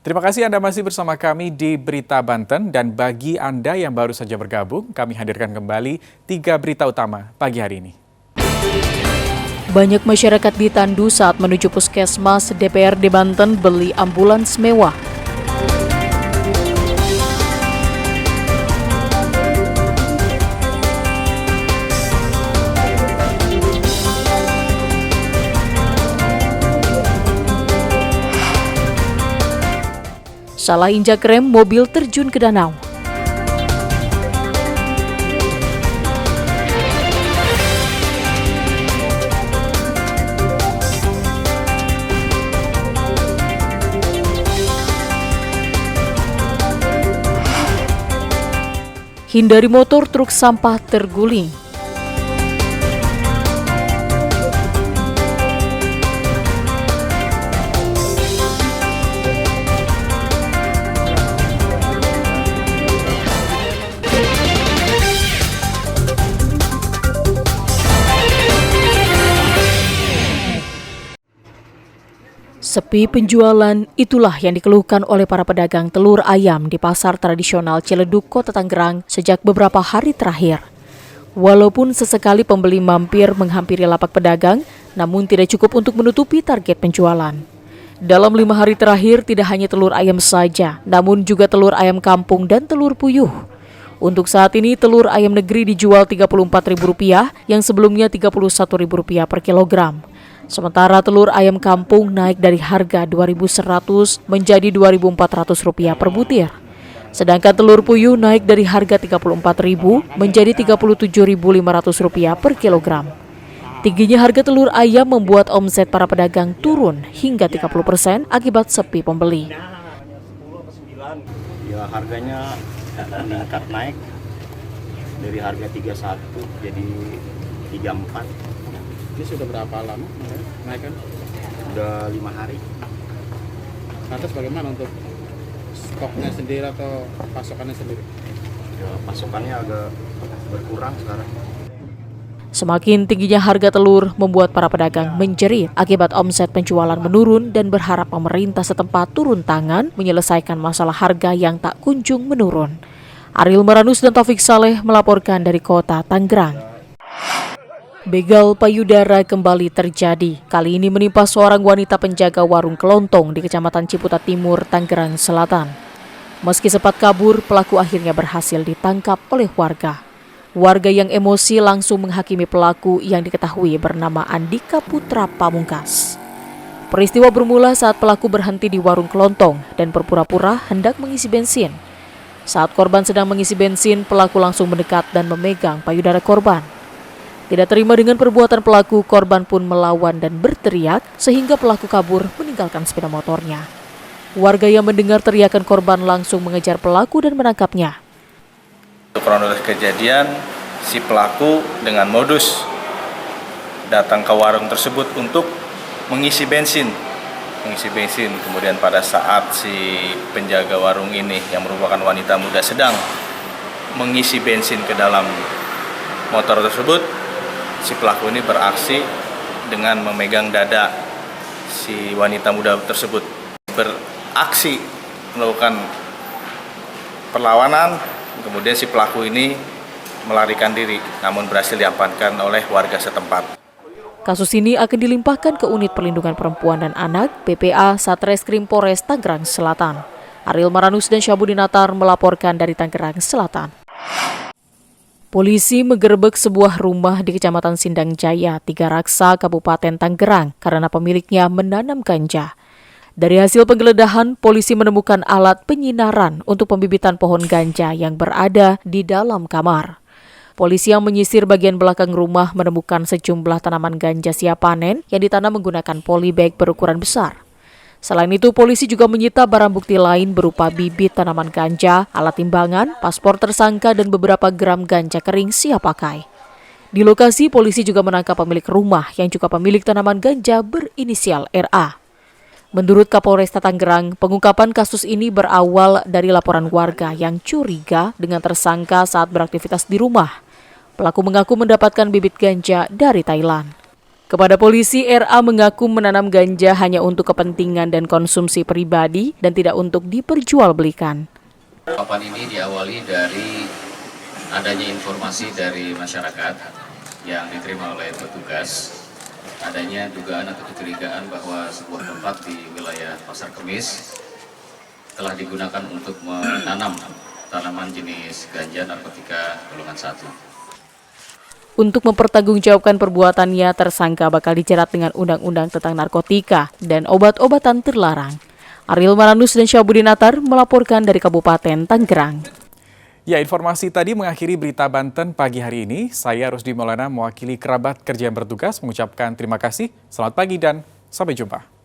Terima kasih Anda masih bersama kami di Berita Banten, dan bagi Anda yang baru saja bergabung, kami hadirkan kembali 3 berita utama pagi hari ini. Banyak masyarakat ditandu saat menuju puskesmas DPRD Banten beli ambulans mewah. Salah injak rem, mobil terjun ke danau. Hindari motor truk sampah terguling. Sepi penjualan, itulah yang dikeluhkan oleh para pedagang telur ayam di pasar tradisional Ciledug, Kota Tangerang sejak beberapa hari terakhir. Walaupun sesekali pembeli mampir menghampiri lapak pedagang, namun tidak cukup untuk menutupi target penjualan. Dalam 5 hari terakhir, tidak hanya telur ayam saja, namun juga telur ayam kampung dan telur puyuh. Untuk saat ini, telur ayam negeri dijual Rp34.000 yang sebelumnya Rp31.000 per kilogram. Sementara telur ayam kampung naik dari harga Rp2.100 menjadi Rp2.400 per butir. Sedangkan telur puyuh naik dari harga Rp34.000 menjadi Rp37.500 per kilogram. Tingginya harga telur ayam membuat omset para pedagang turun hingga 30% akibat sepi pembeli. Ya, harganya meningkat naik dari harga 31 jadi 34. Ini sudah berapa lama naik kan? Udah 5 hari. Lantas bagaimana untuk stoknya sendiri atau pasokannya sendiri? Ya, pasokannya agak berkurang sekarang. Semakin tingginya harga telur membuat para pedagang menjerit akibat omset penjualan menurun dan berharap pemerintah setempat turun tangan menyelesaikan masalah harga yang tak kunjung menurun. Ariel Maranus dan Taufik Saleh melaporkan dari Kota Tangerang. Begal payudara kembali terjadi. Kali ini menimpa seorang wanita penjaga warung kelontong di Kecamatan Ciputat Timur, Tangerang Selatan. Meski sempat kabur, pelaku akhirnya berhasil ditangkap oleh warga. Warga yang emosi langsung menghakimi pelaku yang diketahui bernama Andika Putra Pamungkas. Peristiwa bermula saat pelaku berhenti di warung kelontong dan berpura-pura hendak mengisi bensin. Saat korban sedang mengisi bensin, pelaku langsung mendekat dan memegang payudara korban. Tidak terima dengan perbuatan pelaku, korban pun melawan dan berteriak sehingga pelaku kabur meninggalkan sepeda motornya. Warga yang mendengar teriakan korban langsung mengejar pelaku dan menangkapnya. Kronologis kejadian, si pelaku dengan modus datang ke warung tersebut untuk mengisi bensin. Kemudian pada saat si penjaga warung ini yang merupakan wanita muda sedang mengisi bensin ke dalam motor tersebut, si pelaku ini beraksi dengan memegang dada si wanita muda tersebut. Beraksi melakukan perlawanan, kemudian si pelaku ini melarikan diri, namun berhasil diamankan oleh warga setempat. Kasus ini akan dilimpahkan ke Unit Perlindungan Perempuan dan Anak PPA Satreskrim Polres Tangerang Selatan. Ariel Maranus dan Syabudin Natar melaporkan dari Tangerang Selatan. Polisi menggerebek sebuah rumah di Kecamatan Sindang Jaya, Tigaraksa, Kabupaten Tangerang karena pemiliknya menanam ganja. Dari hasil penggeledahan, polisi menemukan alat penyinaran untuk pembibitan pohon ganja yang berada di dalam kamar. Polisi yang menyisir bagian belakang rumah menemukan sejumlah tanaman ganja siap panen yang ditanam menggunakan polybag berukuran besar. Selain itu, polisi juga menyita barang bukti lain berupa bibit tanaman ganja, alat timbangan, paspor tersangka, dan beberapa gram ganja kering siap pakai. Di lokasi, polisi juga menangkap pemilik rumah yang juga pemilik tanaman ganja berinisial RA. Menurut Kapolresta Tangerang, pengungkapan kasus ini berawal dari laporan warga yang curiga dengan tersangka saat beraktivitas di rumah. Pelaku mengaku mendapatkan bibit ganja dari Thailand. Kepada polisi, RA mengaku menanam ganja hanya untuk kepentingan dan konsumsi pribadi dan tidak untuk diperjualbelikan. Papan ini diawali dari adanya informasi dari masyarakat yang diterima oleh petugas, adanya dugaan atau kecurigaan bahwa sebuah tempat di wilayah Pasar Kemis telah digunakan untuk menanam tanaman jenis ganja narkotika golongan 1. Untuk mempertanggungjawabkan perbuatannya, tersangka bakal dijerat dengan Undang-Undang tentang Narkotika dan Obat-obatan Terlarang. Ariel Maranus dan Syahbudin Atar melaporkan dari Kabupaten Tangerang. Ya, informasi tadi mengakhiri berita Banten pagi hari ini. Saya Rusdi Maulana mewakili kerabat kerja yang bertugas mengucapkan terima kasih. Selamat pagi dan sampai jumpa.